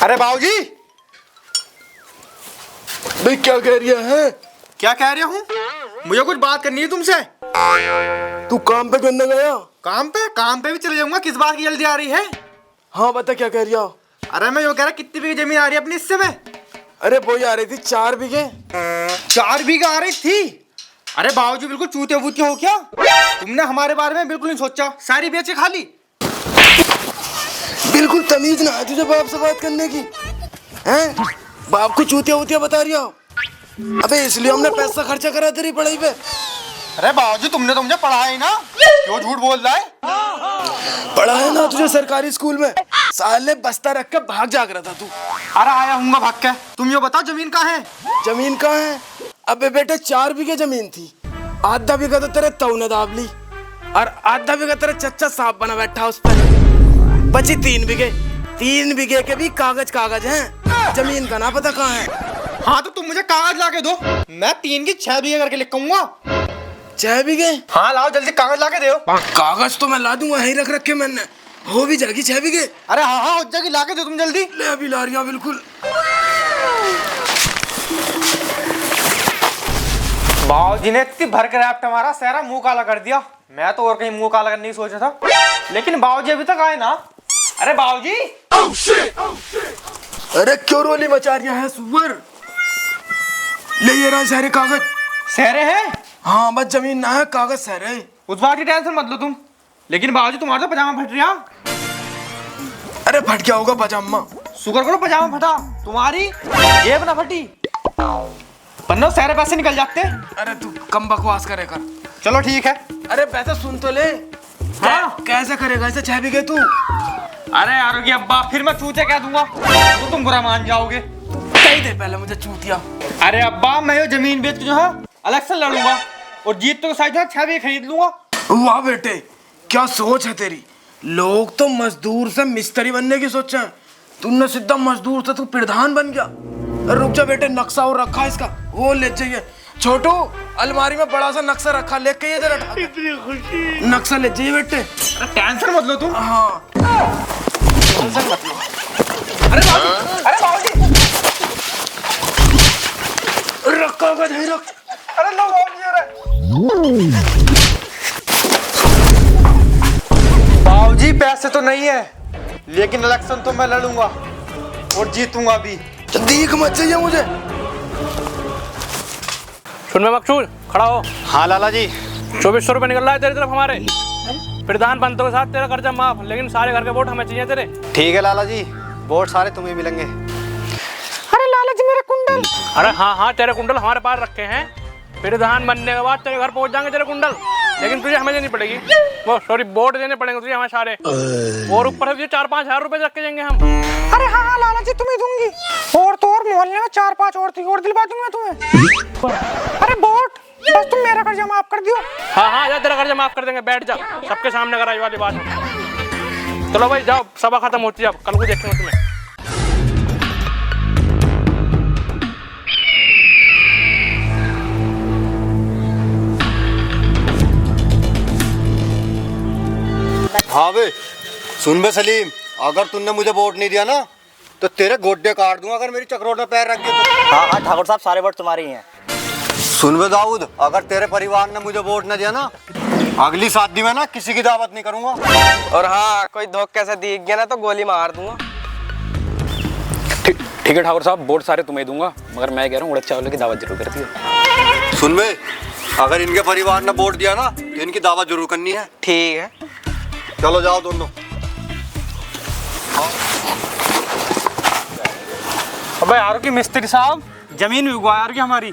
अरे बाबूजी। भाई क्या कह रही है? क्या कह रहे हूँ? मुझे कुछ बात करनी है तुमसे। तू काम पे करने गया? काम पे भी चले जाऊंगा, किस बात की जल्दी आ रही है? हाँ बता क्या कह रही हो? अरे मैं यो कह रहा कितनी बीघे जमीन आ रही है अपनी हिस्से में? अरे वो आ रही थी 4 बीघे। 4 बीघा आ रही थी? अरे बाबूजी बिल्कुल चूते वूते हो क्या? तुमने हमारे बारे में बिल्कुल नहीं सोचा, सारी बेच के खा ली। बिल्कुल तमीज ना है तुझे बाप से बात करने की? हैं? बाप को चूतिया वूतिया बता रही हो? अबे इसलिए हमने पैसा खर्चा करा तेरी पढ़ाई पे। अरे बाबूजी तुमने तो मुझे पढ़ाया ही ना, क्यों झूठ बोल रहा है? पढ़ाया ना तुझे सरकारी स्कूल में, साले बस्ता रख के भाग जाग रहा था तू। अरे आया हूँ भाग के। तुम ये बताओ जमीन कहाँ है? जमीन कहाँ है? अबे बेटे 4 बीघे जमीन थी, आधा बीघा तो तेरे ताऊ ने दाब ली और आधा बीघा तेरे चच्चा साहब बना बैठा उस पर। बची 3 बीघे। 3 बीघे के भी कागज हैं, जमीन का ना पता कहाँ है। हाँ तो तुम मुझे कागज ला के दो, मैं 3 की 6 बीघे करके लिखूंगा। 6 बीघे? हाँ लाओ जल्दी कागज ला के दो। कागज तो मैं ला दूंगा, यही रख के मैंने, हो भी जाएगी 6 बीघे। अरे हाँ हो जाएगी, ला के दो तुम जल्दी। ले अभी ला रही हूँ बिल्कुल। बाबूजी ने इतनी भर के रैप्ट हमारा सारा मुंह काला कर दिया। मैं तो और कहीं मुंह काला करने की सोचा था, लेकिन बाबूजी अभी तक आए ना। अरे बाबूजी। अरे क्यों रोली मचा रही है सुअर? ले ये रहा सारे कागज। सहरे हैं? हाँ बस जमीन ना है, कागज सहरे। उस बात की टेंशन मत लो तुम। लेकिन बाबूजी तुम्हारा तो पजामा फट रहा। अरे फट गया होगा पजामा। शुक्र करो पजामा फटा, तुम्हारी जेब ना फटी, वरना सारे पैसे निकल जाते। अरे तू कम बकवास करे कर। चलो ठीक है। अरे पैसा सुन तो ले। हाँ? कैसे करेगा इसे 6 बीघे तू? अरे यार की अब्बा, फिर मैं चूते कह दूंगा तो तुम बुरा मान जाओगे। कही दे पहले मुझे चूतिया। अरे अब्बा मैं ये जमीन बेच के जो है इलेक्शन लड़ूंगा और जीत तो शायद 6 बीघे खरीद लूंगा। वाह बेटे, क्या सोच है तेरी। लोग तो मजदूर से मिस्त्री बनने की सोचे हैं, तुमने सीधा मजदूर से तू प्रधान बन गया। रुक जा बेटे, नक्शा और रखा है इसका, वो ले जाइए। छोटू अलमारी में बड़ा सा नक्शा रखा, लेके ये जरा। इतनी खुशी। नक्शा ले जाइए बेटे। अरे टेंशन मत लो तुम। हाँ टेंशन मत लो। अरे बाबूजी रख कागज है, रख। अरे लो बाबूजी पैसे तो नहीं है, लेकिन इलेक्शन तो मैं लड़ूंगा और जीतूंगा भी। दीख मत चाहिए मुझे। सुन में मकसूद, खड़ा हो। हाँ लाला जी। 2400 रुपये निकल रहा है तेरी तरफ हमारे। प्रधान पंतों के साथ तेरा कर्जा माफ, लेकिन सारे घर के वोट हमें चाहिए तेरे। ठीक है लाला जी, वोट सारे तुम्हें मिलेंगे। अरे लाला जी मेरे कुंडल। अरे हाँ तेरे कुंडल हमारे पास रखे हैं, प्रधान बनने के बाद तेरे घर पहुंच जाएंगे तेरे कुंडल, लेकिन तुझे हमें देनी पड़ेगी। वो सॉरी वोट देने पड़ेंगे तुझे हमें सारे, और ऊपर से तुझे 4-5 हजार रुपए रख के देंगे हम। अरे हाँ लाला जी तुम्हें दूंगी, और तो और मोहल्ले में 4-5 और थी और दिलवा दूंगा तुम्हें। अरे वोट बस तुम मेरा कर्जा माफ कर दियो। हाँ जा, तेरा कर्जा माफ कर देंगे, बैठ जा, सबके सामने कराई वाली बात। चलो भाई जाओ, सभा खत्म होती है, अब कल को देखेंगे तुम्हें। हाँ बे, सुन बे सलीम, अगर तुमने मुझे वोट नहीं दिया ना तो तेरे गोड्डे काट दूंगा अगर मेरी चक्रोट में पैर रख दिया तो। हाँ ठाकुर साहब, सारे वोट तुम्हारे ही हैं। सुन बे दाऊद, अगर तेरे परिवार ने मुझे वोट न दिया ना, अगली शादी में ना किसी की दावत नहीं करूंगा। और हाँ, कोई धोखे से दिख गया ना तो गोली मार दूंगा। ठीक है ठाकुर साहब, वोट सारे तुम्हें दूंगा, मगर मैं कह रहा हूँ उड़द चावल की दावत जरूर करती है। सुन बे, अगर इनके परिवार ने वोट दिया ना तो इनकी दावत जरूर करनी है। ठीक है, चलो जाओ दोनों। अबे यार की मिस्त्री साहब, जमीन बिकवा यार की हमारी।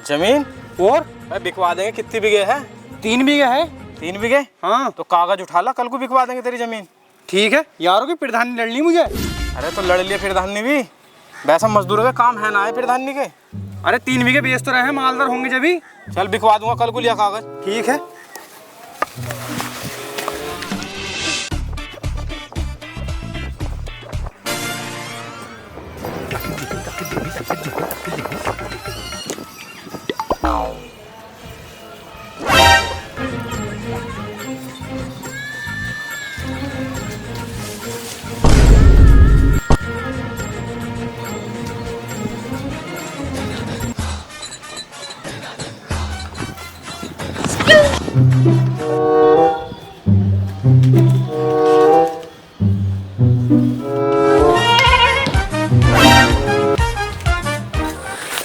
जमीन और बिकवा देंगे। कितनी बीघे है? 3 बीघे है। 3 बीघे? हाँ तो कागज उठा ला, कल को बिकवा देंगे तेरी जमीन। ठीक है। यारों की प्रधानी लड़नी मुझे। अरे तो लड़ लिए प्रधानी भी, वैसा मजदूरों का काम है ना है प्रधानी के। अरे 3 बीघे बेच तो रहे हैं, मालदार होंगे जब ही। चल बिकवा दूंगा कल को, लिया कागज। ठीक है।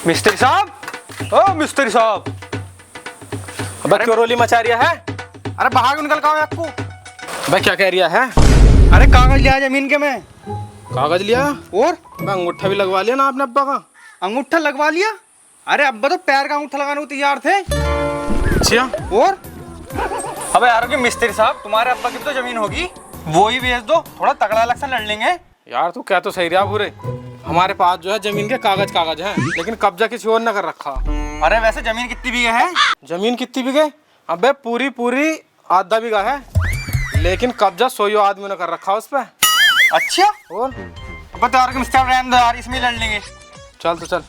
मिस्त्री साहब, ओ मिस्त्री साहब, अबे क्यों रोली मचा रिया है? अरे बाहर निकल का आपको। भाई क्या कह रिया है? अरे कागज लिया जमीन के में। कागज लिया? और अबे अंगूठा भी लगवा लिया ना आपने अब्बा का? अंगूठा लगवा लिया? अरे अब्बा तो पैर का अंगूठा लगाने को तैयार थे। अच्छा, और अबे यार कि मिस्त्री साहब, तुम्हारे अब्बा की तो जमीन होगी, वो ही बेच दो, थोड़ा तगड़ा इलेक्शन लड़ लेंगे। यार तू क्या तो सही रहा पूरे। हमारे पास जो है जमीन के कागज है, लेकिन कब्जा किसी और ने कर रखा। अरे वैसे जमीन कितनी बीघे है? जमीन कितनी बीघे? अबे पूरी आधा बीघा है, लेकिन कब्जा 100 आदमियों ने कर रखा उस पर। अच्छा, और अब तो यार कि मिस्टर रहने दो यार, इसमें लड़ लेंगे। चल तो चल।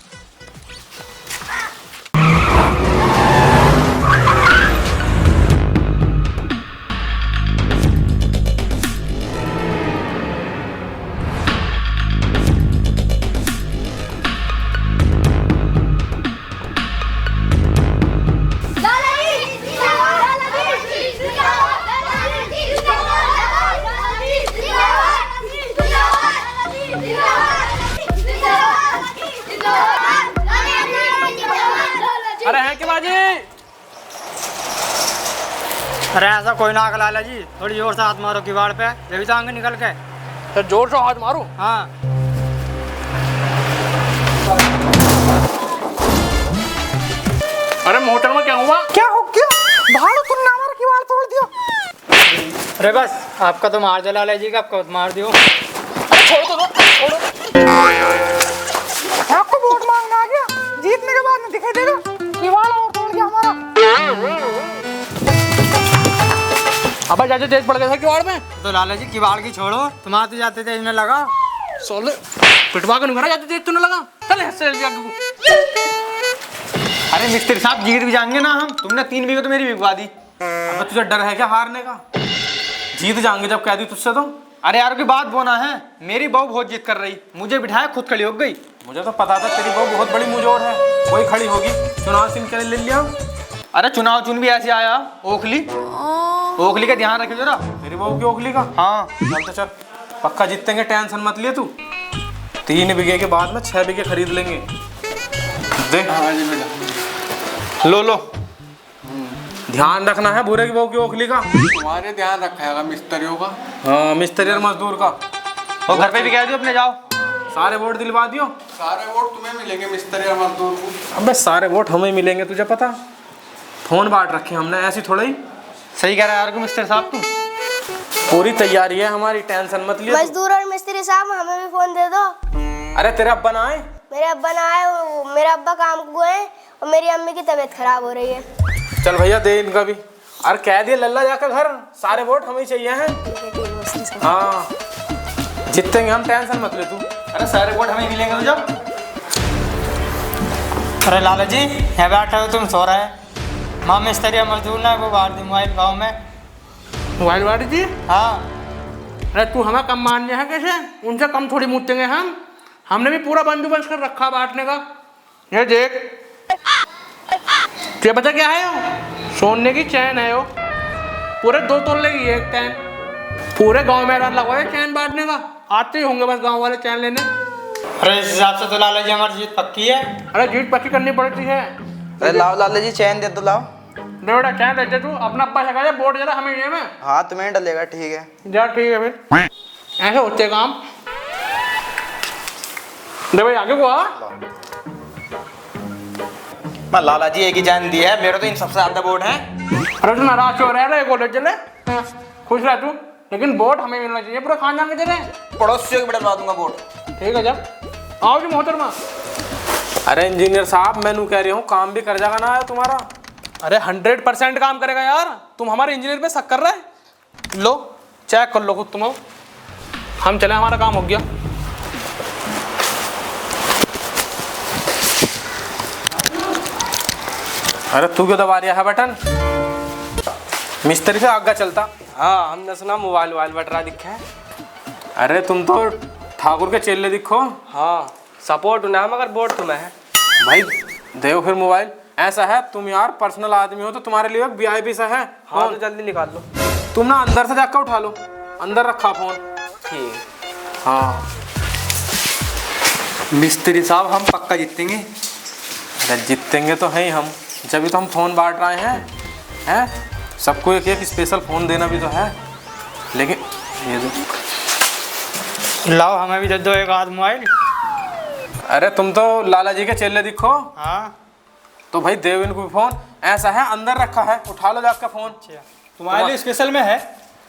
अरे है कि बाजी? अरे ऐसा कोई ना कर लाला जी, थोड़ी जोर से हाथ मारो किवाड़ पे, जब आगे निकल के। तो जोर से हाथ मारो। हाँ। अरे मोटर में क्या हुआ? क्या हो गया? भाड़ो तुमने हमारा किवाड़ तोड़ दिया। अरे बस आपका तो मार दो लाला जी का, आपका तो मार दियो। आपको वोट मांगना आ गया, जीतने के बाद में दिखाई देगा। किवाड़ और तोड़ दिया हमारा। अबे जाते तेज पड़ गया था किवाड़ में। तो लाला जी किवाड़ की छोड़ो, तुम आते जाते थे इसमें लगा। सोले पिटवा के निकला जाते तेज तूने लगा। चल ऐसे अरे मिस्त्री साहब, जीत भी जाएंगे ना हम। तुमने 3 बीघे तो मेरी बिकवा दी। अबे तुझे डर है क्या हारने का? जीत जाएंगे जब कह दी तुझसे तो। अरे यार की बात बोना है, मेरी बहू बहुत जिद कर रही, मुझे बिठाया खुद खड़ी हो गई। मुझे तो पता था तेरी बहू बहुत बड़ी मुंहजोड़ है, वही खड़ी होगी। चुनाव चिन्ह के लिए ले लिया। अरे चुनाव चुन भी ऐसे आया, ओखली ओखली का ध्यान रखियो जरा। तेरी बहू की ओखली का? हाँ चल तो चल, पक्का जीतेंगे, टेंशन मत लिए तू। 3 बीघे के बाद में 6 बीघे खरीद लेंगे। देख लो लो, ध्यान रखना है भूरे की बहू की ओखली का। तुम्हारे ध्यान रखा है मिस्त्रियों का। हाँ, मिस्त्री और मजदूर का। और घर पे भी कह दियो अपने, जाओ। सारे वोट दिलवा दियो। सारे वोट तुम्हें मिलेंगे मिस्त्री और मजदूर को। अबे सारे वोट हमें मिलेंगे, तुझे पता? फोन बांट रखे हमने, ऐसी थोड़ा ही। सही कह रहा है यार कि मिस्टर साहब तू। पूरी तैयारी है हमारी, टेंशन मत लियो। मजदूर और मिस्त्री साहब हमें भी फोन दे दो। अरे तेरे अब्बा ना आए? मेरे अब्बा ना आए, मेरा अब्बा काम को गए और मेरी अम्मी की तबीयत खराब हो रही है। चल भैया दे इनका भी। अरे कह दिए लल्ला जाकर घर, सारे वोट हमें चाहिए हैं। हाँ जीतेंगे हम, टेंशन मत ले तू। अरे सारे वोट हमें मिलेंगे तो जब। अरे लाला जी यहाँ बैठे हो तुम, सो रहे। माँ मिस्त्री और मजदूर ना वो बाहर दी मोबाइल गाँव में। मोबाइल वाली जी? हाँ। अरे तू हमें कम मान्य है कैसे? उनसे कम थोड़ी मूतेंगे हम। हमने भी पूरा बंदोबस्त कर रखा बांटने का। ये देख, तुझे पता क्या है? वो सोने की चैन है, वो पूरे 2 तोले की एक चैन। पूरे गांव में ऐलान लगवाया चैन बांटने का, आते ही होंगे बस गांव वाले चैन लेने। अरे इस हिसाब से तो लाला जी हमारी जीत पक्की है। अरे जीत पक्की करनी पड़ती है। अरे लाओ लाला जी, चैन दे दो, लाओ। बेटा चैन देते तू, अपना अब्बा से कहा वोट जरा हमें ये में। हाँ तुम्हें डलेगा, ठीक है। जा ठीक है फिर, ऐसे होते काम। दे भाई आगे को आ। लाला जी एक ही जान दी है, मेरा तो इन सबसे ज्यादा वोट है। अरे तू नाराज हो रहा है, कॉलेज चले खुश रह तू, लेकिन वोट हमें मिलना चाहिए, पूरा खानदान के चले। पड़ोसियों के बढ़वा दूंगा वोट। ठीक है जब आओ जी मोहतरमा। अरे इंजीनियर साहब, मैं नू कह रही हूँ, काम भी कर जाएगा ना तुम्हारा? अरे 100% काम करेगा यार। तुम हमारे इंजीनियर पे शक कर रहे हैं? लो चेक कर लो खुद तुम। हम चले, हमारा काम हो गया। अरे तू क्यों दबा रहा है बटन? मिस्त्री से आगे चलता। हाँ हमने सुना मोबाइल वाइल बटरा दिखा है। अरे तुम तो ठाकुर के चेले दिखो। हाँ सपोर्ट ना, मगर वोट तुम्हें है। भाई देखो फिर मोबाइल। ऐसा है तुम यार पर्सनल आदमी हो, तो तुम्हारे लिए VIP सा है। हाँ तो जल्दी निकाल लो। तुम ना अंदर से जाकर उठा लो, अंदर रखा फोन। ठीक। हाँ मिस्त्री साहब हम पक्का जीतेंगे। अरे जीतेंगे तो है ही हम, जब तो हम फोन बांट रहे हैं सबको एक एक स्पेशल फोन देना भी तो है। लेकिन ये लाओ हमें भी दे दो एक आध मोबाइल। अरे तुम तो लाला जी के चेले दिखो। हाँ तो भाई देव इनको भी फोन। ऐसा है अंदर रखा है, उठा लो जाकर फोन। तुम्हारे लिए स्पेशल में है।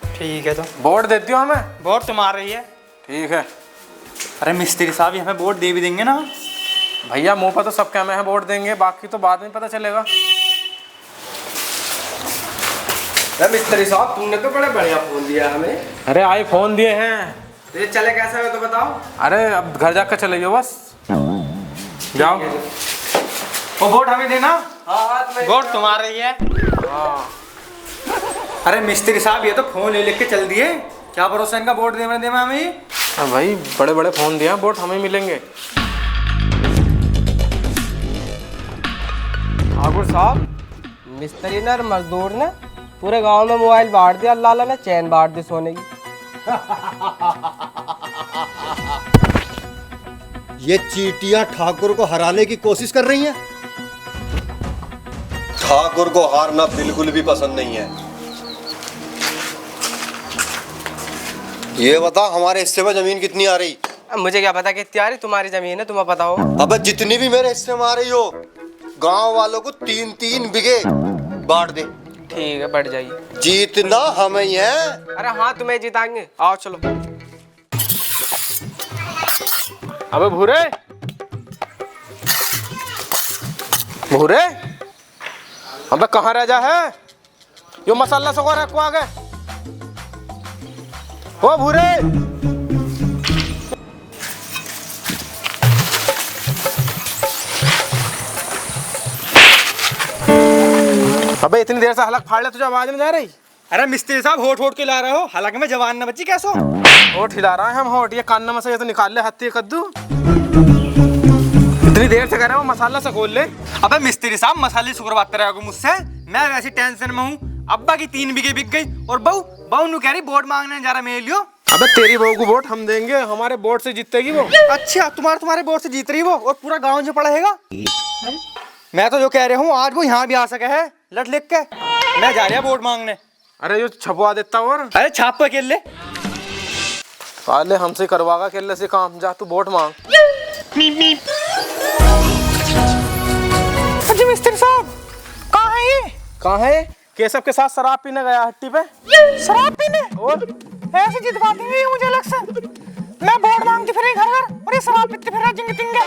ठीक है तो बोर्ड देती हो हमें? बोर्ड तुम्हारा ही है। ठीक है। अरे मिस्त्री साहब ये हमें बोर्ड दे भी देंगे ना? भैया मुंह पर तो सब क्या में है बोर्ड देंगे, बाकी तो बाद में पता चलेगा। मिस्त्री साहब तुमने तो बड़े बढ़िया फोन दिया हमें। अरे आईफोन दिए हैं। तो ये चले कैसा है तो बताओ। अरे अब घर जाकर चले बस, जाओ। वो बोर्ड हमें देना। हाँ बोर्ड तुम्हारा ही है। अरे मिस्त्री साहब ये तो फोन ले लेके चल दिए, क्या भरोसा इनका बोर्ड दे हमें। भाई बड़े बड़े फोन दिया, बोर्ड हमें मिलेंगे। ठाकुर साहब, मिस्त्री ने और मजदूर ने पूरे गांव में मोबाइल बांट दिया, लाला ने चैन बांट दी सोने की। ये चींटियां ठाकुर को हराने की कोशिश कर रही हैं। ठाकुर को हारना बिल्कुल भी पसंद नहीं है। ये बता हमारे हिस्से में जमीन कितनी आ रही? अब मुझे क्या पता कितनी आ रही, तुम्हारी जमीन है, तुम्हें पता हो। अबे जितनी भी मेरे हिस्से में आ रही हो, गांव वालों को 3-3 बीघे बांट दे। ठीक है, बढ़ जाइए। जीतना हमें ही है। अरे हाँ तुम्हें जिताएंगे, आओ चलो। अबे भूरे भूरे, अबे कहाँ रह जा है? यो मसाला सको रखो आगे। ओ भूरे, अबे इतनी देर से हलक फाड़ ले, तुझे आवाज नहीं जा रही? अरे मिस्त्री साहब होठ होठ के ला रहे हो, हालांकि मैं जवान न बच्ची कैसो। होठ हिला रहा है हम, होठ ये कान में से ये तो निकाल ले हत्ती कद्दू। इतनी देर से कह रहे हो मसाला से खोल ले। अबे मिस्त्री साहब मसाले शुक्रवाते रहोगे मुझसे, मैं वैसी टेंशन में हूँ। अब्बा की 3 बीघे बिक गई और बहू नु कह रही वोट मांगने जा रहा मेरे लियो। अबे तेरी बहू को वोट हम देंगे, हमारे वोट से जीतेगी वो। अच्छा तुम्हारे वोट से जीत रही वो, और पूरा गाँव जो पड़ा हैगा। मैं तो जो कह रहा हूँ आज वो यहाँ भी आ सके है लट लिख के, मैं जा रहा वोट मांगने। अरे यो छपवा देता और। अरे छाप पे केले पहले हमसे करवागा केले से काम, जा तू वोट मांग। जी मिस्त्री साहब कहाँ है ये? कहाँ है? केशव के साथ शराब पीने गया हट्टी पे। शराब पीने? और ऐसे जितवा देंगे ये मुझे अलग से। मैं वोट मांगती फिर घर घर और ये शराब पीते फिर जिंग तिंगे।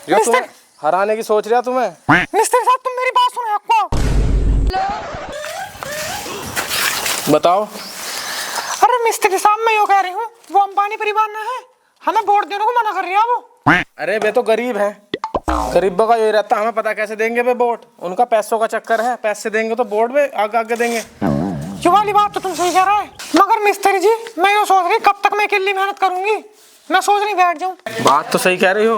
यो तुम हराने की सोच रहा तुम्हें? मिस्त्री साहब तुम मेरी बात सुनो आपको। बताओ। अरे मिस्त्री साहब मैं यो कह रही हूँ, वो अंबानी परिवार ना है, हमें वोट देने को मना कर रही है वो। अरे वे तो गरीब है, गरीबों का यही रहता, हमें पता कैसे देंगे वे वोट? उनका पैसों का चक्कर है, पैसे देंगे तो वोट में आगे आगे देंगे। ये वाली बात तो तुम सही कह रहा है, मगर मिस्त्री जी मैं यो सोच रही कब तक मैं अकेली मेहनत करूंगी, मैं सोच रही बैठ जाऊं। बात तो सही कह रही हो,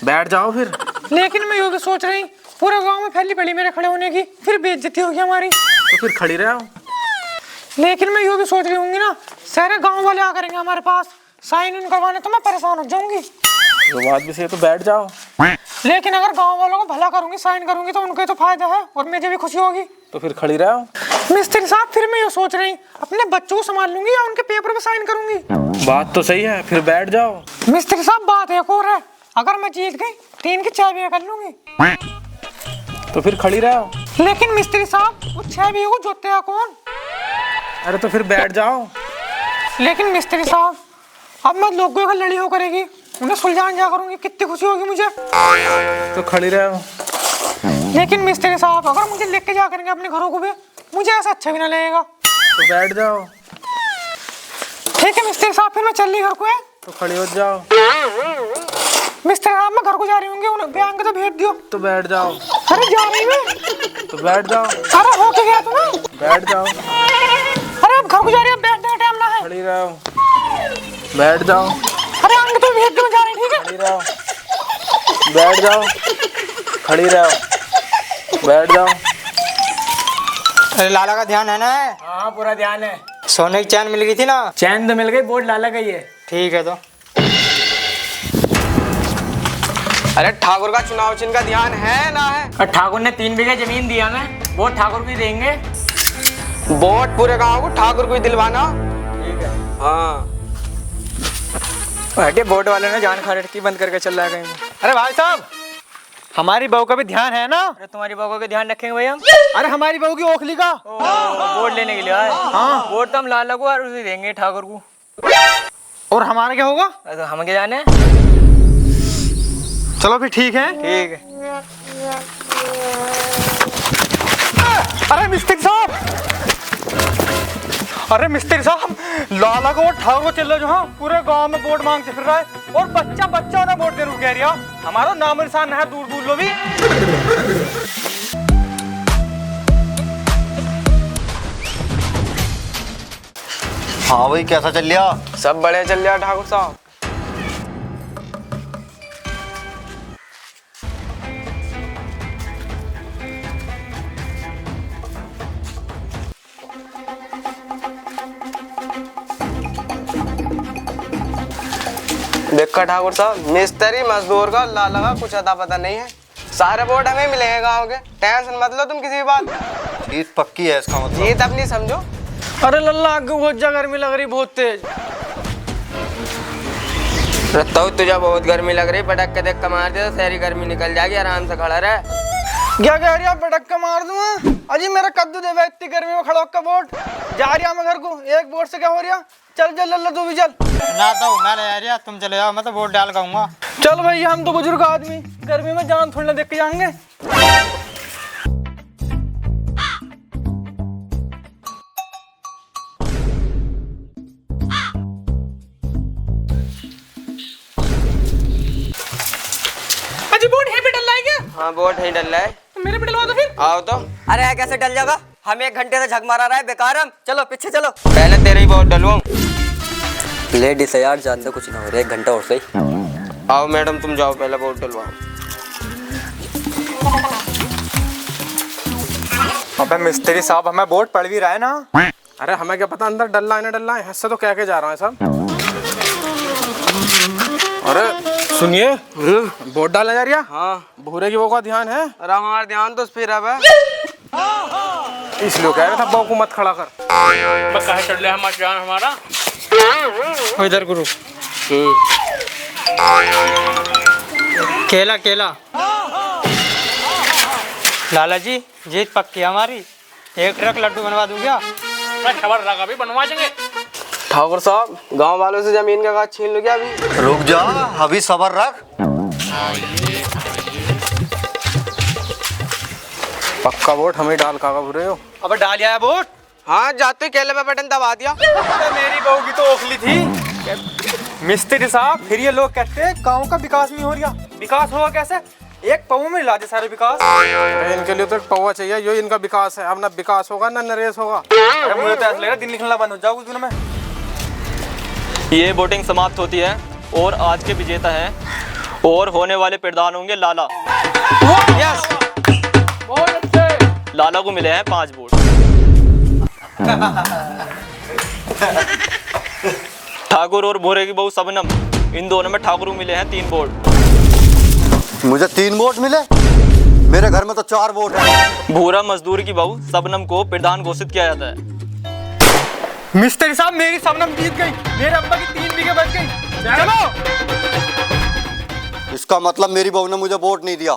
बैठ जाओ फिर। लेकिन मैं यो भी सोच रही पूरे गांव में फैली पड़ी मेरे खड़े होने की, फिर बेइज्जती होगी हमारी। तो फिर खड़ी रहो। लेकिन मैं यो भी सोच रही हूँ ना, सारे गांव वाले आ करेंगे हमारे पास साइन इन करवाने, तो मैं परेशान हो जाऊंगी। तो बात भी सही है, तो बैठ जाओ। लेकिन अगर गांव वालों को भला करूंगी, साइन करूंगी, तो उनको तो फायदा है और मुझे भी खुशी होगी। तो फिर खड़ी रहो। मिस्त्री साहब फिर मैं ये सोच रही अपने बच्चों को संभाल लूंगी या उनके पेपर पे साइन करूंगी। बात तो सही है, फिर बैठ जाओ। मिस्त्री साहब बात एक और है, अगर मैं जीत गई 3 की 6 बीघे कर लूंगी। तो फिर खड़ी रहो। लेकिन मिस्त्री साहब वो 6 बीघे को जोतेगा कौन? अरे तो फिर बैठ जाओ। लेकिन मिस्त्री साहब अब मैं लोगों का लड़ी हो करेगी, उन्हें सुलझाने जा करूंगी, कितनी खुशी होगी मुझे। तो खड़ी रहो। लेकिन मिस्त्री साहब अगर मुझे लेके जा करेंगे अपने घरों को भी, मुझे ऐसा अच्छा भी ना लगेगा। तो बैठ जाओ। ठीक है मिस्त्री साहब, फिर मैं चल रही घर को है। तो खड़ी हो जाओ। मिस्त्री साहब मैं घर को जा रही हूँ, उन्हें बैंक तो भेज दियो। तो बैठ जाओ। अरे जा रही मैं। तो बैठ जाओ। अरे हो के गया तुम्हें? बैठ जाओ। अरे अब घर को जा रही है, बैठने का टाइम ना है। खड़ी रहो। बैठ जाओ। अरे अंक तो भेज दो, जा रही ठीक है? खड़ी रहो। बैठ जाओ। खड़ी रहो। बैठ जाओ। अरे लाला का ध्यान है ना? हाँ पूरा ध्यान है। सोने की चैन मिल गई थी ना? चैन तो मिल गई, बोर्ड लाला का ही है। ठीक है तो अरे ठाकुर का चुनाव चिन्ह का ध्यान है ना है? और ठाकुर ने 3 बीघे जमीन दिया हमें, वो ठाकुर को ही देंगे। वोट पूरे गांव को ठाकुर को ही दिलवाना। ठीक है। हाँ हटे, वोट वाले ने जान खा की बंद करके चल रहा है कहीं। अरे भाई साहब, हमारी बहू का भी ध्यान है ना? अरे तुम्हारी बहू का ध्यान रखेंगे भैया। अरे हमारी बहू की ओखली का। वोट लेने के लिए आए। हाँ, वोट तो हम लाला को और उसे देंगे ठाकुर को। और हमारा क्या होगा? तो हम क्या जाने। चलो फिर ठीक है। ठीक है। अरे मिस्त्री साहब, अरे मिस्त्री साहब, लाला को ठाकुर को चल रहा जो, हाँ पूरे गांव में वोट मांगते फिर रहा है और बच्चा बच्चा उन्हें वोट दे रू कह रिया। हमारा नाम निशान है, दूर दूर लो भी। हाँ भाई, कैसा चल लिया? सब बढ़िया चल रहा ठाकुर साहब। देखा ठाकुर साहब, मिस्त्री मजदूर का लाला का कुछ अता पता नहीं है। सारे वोट हमें मिलेंगे गांव के, टेंशन मत लो तुम किसी भी बात। जीत पक्की है इसका मतलब। जीत अपनी समझो। अरे लल्ला, आग बहुत जा गर्मी लग रही, बहुत तेज। तो तुझे बहुत गर्मी लग रही, पटक के देख के मार दे तो सारी गर्मी निकल जाएगी। आराम से खड़ा रहे। क्या कह रही है? पटक के मार दूंगा? अजी मेरा कद्दू दे, इतनी गर्मी में खड़ा होकर वोट जा रही मैं घर को। एक वोट से क्या हो रहा? चल चल लल्ला, तू भी चल। ना तो मैं ले आ रहा, तुम चले जाओ, मैं तो वोट डाल गाऊंगा। चल भैया, हम तो बुजुर्ग आदमी, गर्मी में जान थोड़ी ना देख के जाएंगे। अजी वोट है पे डल रहा है क्या? हाँ वोट ही डल रहा है। तो मेरे पे डलवा दो फिर। आओ तो। अरे कैसे डल जाएगा? हम 1 घंटे से झक मारा रहा है बेकार। हम चलो पीछे चलो। पहले तेरे ही वोट डलवाऊं। लेडीज है यार, जानते कुछ ना हो रहा, 1 घंटा और सही। आओ मैडम, तुम जाओ पहले वोट डलवाओ। अबे मिस्त्री साहब, हमें वोट पड़ भी रहा है ना? अरे हमें क्या पता अंदर डलना है ना डलना है, ऐसे तो कह के जा रहा है सब। अरे सुनिए, वोट डालने जा रही है? हाँ। भूरे की वो का ध्यान है? अरे हमारा ध्यान तो फिर अब है, इसलिए कह रहा था बहू को मत खड़ा कर। बस कहे चल रहा है हमारा जान हमारा। इधर गुरु केला केला। लाला जी, जीत पक्की हमारी। 1 ट्रक लड्डू बनवा दूं क्या? खबर लगा भी बनवा देंगे। ठाकुर साहब, गांव वालों से जमीन का कागज छीन लो क्या अभी? रुक जा, अभी सबर रख। पक्का वोट हमें डाल कागा भूरे हो। अब डाल आया वोट। हाँ, जाते ही केले पे बटन दबा दिया। अरे मेरी बहू की तो ओखली थी। मिस्त्री साहब, फिर ये लोग कहते हैं गांव का विकास नहीं हो रहा। विकास होगा कैसे? एक पौ में ला दे सारे विकास। अरे इनके लिए तो एक पौवा चाहिए, यो इनका विकास है। अब ना विकास होगा ना नरेश होगा। अरे मुझे तो ऐसा लग रहा है दिन निकलना बंद हो जाओ कुछ दिनों में। ये वोटिंग समाप्त होती है और आज के विजेता हैं और होने वाले प्रधान होंगे लाला। यस, बहुत अच्छे। लाला को मिले हैं 5 वोट। ठाकुर और भोरे की बहू सबनम, इन दोनों में ठाकुर को मिले हैं 3 वोट। मुझे 3 वोट मिले? मेरे घर में तो 4 वोट है। भूरा मजदूर की बहू सबनम को प्रधान घोषित किया जाता है। मिस्त्री साहब, मेरी सबनम जीत गई। मेरे अब्बा की 3 बीघे बच गई। चलो। इसका मतलब मेरी बहू ने मुझे वोट नहीं दिया।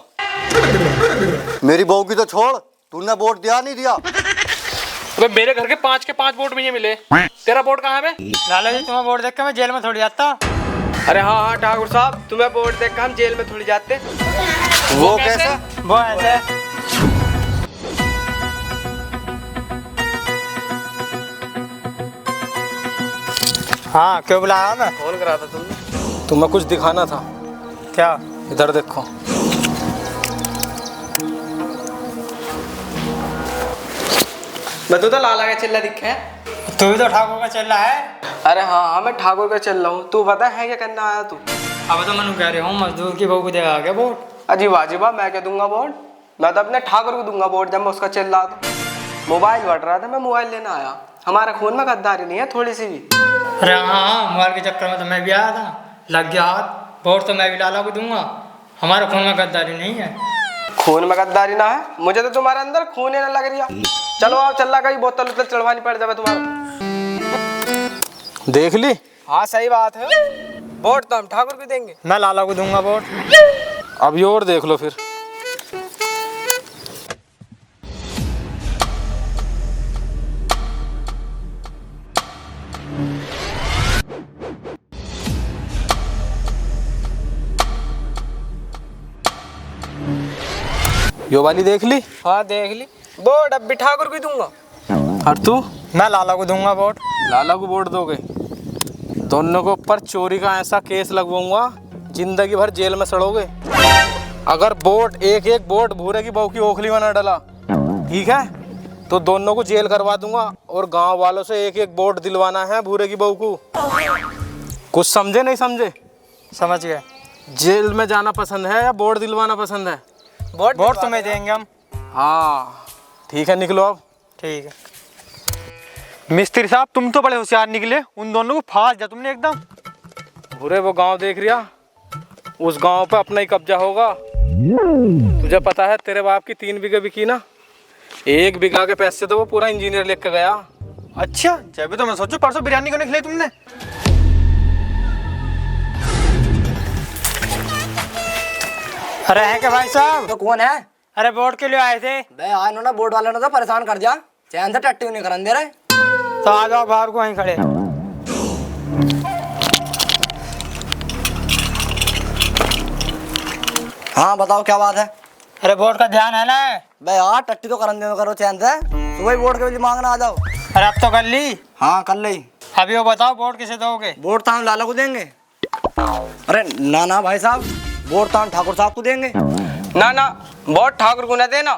मेरी बहू की तो छोड़, तूने वोट दिया नहीं दिया? अबे मेरे घर के 5 के 5 वोट मुझे मिले, तेरा वोट कहाँ है? लाला जी, तुम्हें वोट देख के मैं जेल में थोड़ी जाता। अरे हाँ हाँ ठाकुर साहब, तुम्हें वोट देख के हम जेल में थोड़ी जाते। वो कैसे? वो ऐसे। हाँ, क्यों बुलाया मैं? फोन करा था तुमने? तुम्हें कुछ दिखाना था। क्या? इधर देखो। मैं तो लाला का चिल्ला दिखे है। तू भी तो ठाकुर का चल रहा है। अरे हाँ हाँ, मैं ठाकुर का चल रहा हूँ। तू बता है क्या करना आया तू? अब तो मैं कह रहा हूँ, मजदूर की बहू को देगा क्या वोट? अजीब अजीबा, मैं क्या दूंगा वोट? मैं तो अपने ठाकुर को दूंगा वोट जब मैं उसका चिल्ला रहा था। मोबाइल बढ़ रहा था, मैं मोबाइल लेना आया। हमारे खून में गद्दारी नहीं है थोड़ी सी भी। अरे हाँ, मोबाइल के चक्कर में तो मैं भी आया था, लग गया हाथ। वोट तो मैं भी लाला को दूंगा। हमारे खून में गद्दारी नहीं है। खून में गद्दारी ना है, मुझे तो तुम्हारे अंदर खून ही ना लग रहा। चलो आप चल रहा, कहीं बोतल उतल चढ़वानी पड़ जाए तुम्हारा। देख ली? हाँ सही बात है, वोट तो हम ठाकुर को देंगे। मैं लाला को दूंगा वोट। अब ये और देख लो फिर। यो वाली देख ली? हाँ देख ली। वोट अब भी ठाकुर को दूंगा। और तू? मैं लाला को दूंगा वोट। लाला को वोट दोगे? दोनों को ऊपर चोरी का ऐसा केस लगवाऊंगा, जिंदगी भर जेल में सड़ोगे। अगर वोट एक एक वोट भूरे की बहू की ओखली में न डाला, ठीक है, तो दोनों को जेल करवा दूंगा और गांव वालों से एक एक वोट दिलवाना है भूरे की बहू को। कुछ समझे नहीं समझे? समझ गए। जेल में जाना पसंद है या वोट दिलवाना पसंद है? वोट तुम्हें देंगे हम। हाँ ठीक है, निकलो अब। ठीक है मिस्त्री साहब, तुम तो बड़े होशियार निकले, उन दोनों को फाड़ दिया तुमने एकदम। बुरे वो गांव देख रिया, उस गांव पे अपना ही कब्जा होगा। तुझे पता है तेरे बाप की 3 बीघे बिकी ना, 1 बीघा के पैसे तो वो पूरा इंजीनियर लेके गया। अच्छा, जब तो मैं सोचू परसों बिरयानी क्यों नहीं खिलाई तुमने। अरे है क्या भाई साहब? तो कौन है? अरे वोट के लिए आए थे। बे आज इन्होंने वोट वाले ने तो परेशान कर दिया, चैन से टट्टी नहीं करन दे रहे। तो आ जाओ बाहर को, वहीं खड़े। हाँ बताओ क्या बात है? अरे वोट का ध्यान है ना? बे यार टट्टी तो करन दे करो चैन से, सुबह वोट के लिए मांगना आ जाओ। अरे अब तो कर ली। हाँ कर ली। अभी वो बताओ वोट किसे दोगे? वोट तो हम लाला को देंगे। अरे ना ना भाई साहब, वोट तो हम ठाकुर साहब को देंगे। ना ना, वोट ठाकुर को ना देना।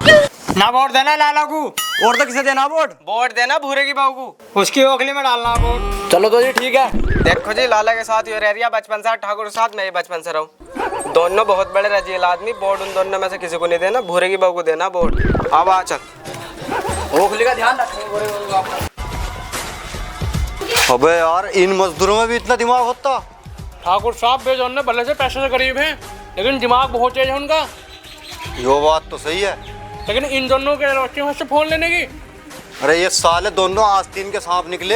ना वोट देना लाला को। और तो किसे देना वोट? वोट देना भूरे की बहू को, उसकी ओखली में डालना वोट। चलो तो जी ठीक है। देखो जी, लाला के साथ ये रह रही है बचपन से, ठाकुर के साथ मैं बचपन से रहूं। दोनों बहुत बड़े रजील आदमी, वोट उन दोनों में से किसी को नहीं देना, भूरे की बहू को देना वोट। अब आ चल, ओखली का ध्यान रखेंगे। अबे यार, इन मजदूरों में भी इतना दिमाग होता? ठाकुर साहब बेजोन भले से पैसे से गरीब हैं, लेकिन दिमाग बहुत तेज है उनका। यो बात तो सही है, लेकिन इन दोनों के रोचे से फोन लेने की। अरे ये साले दोनों आस्तीन के सांप निकले।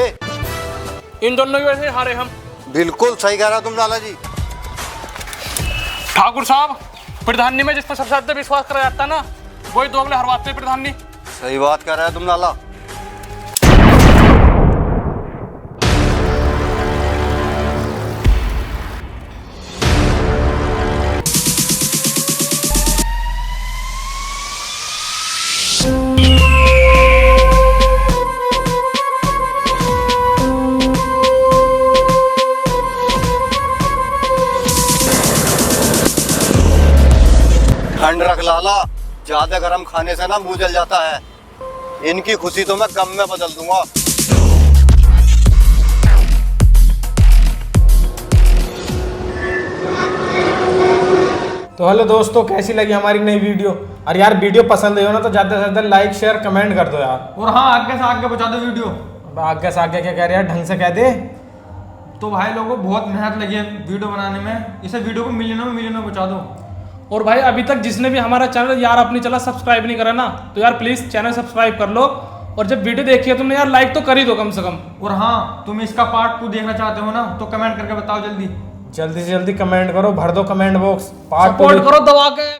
इन दोनों की वजह से हारे हम। बिल्कुल सही कह रहा तुम लाला जी। ठाकुर साहब, प्रधानी में जिस पर सबसे ज्यादा विश्वास करा जाता है ना, वही दो अगले हरवाते प्रधानी। सही बात कह रहा है तुम लाला। ठंड रख लाला, ज्यादा गर्म खाने से ना मुंह जल जाता है। इनकी खुशी तो मैं गम में बदल दूंगा। तो हेलो दोस्तों, कैसी लगी हमारी नई वीडियो? और यार वीडियो पसंद आई हो ना तो ज़्यादा से ज़्यादा लाइक शेयर कमेंट कर दो यार। और हाँ, आगे से आगे बचा दो वीडियो। आगे से आगे क्या कह रहे हैं, ढंग से कह दे। तो भाई लोगों बहुत मेहनत लगी है वीडियो बनाने में, इसे वीडियो को मिलियनों में बचा दो। और भाई अभी तक जिसने भी हमारा चैनल यार अपनी चला सब्सक्राइब नहीं करा ना, तो यार प्लीज चैनल सब्सक्राइब कर लो। और जब वीडियो देखी है तुमने यार, लाइक तो कर ही दो कम से कम। और हाँ, तुम इसका पार्ट 2 देखना चाहते हो ना, तो कमेंट करके बताओ जल्दी। जल्दी से जल्दी कमेंट करो, भर दो कमेंट बॉक्स। सपोर्ट करो दबा के।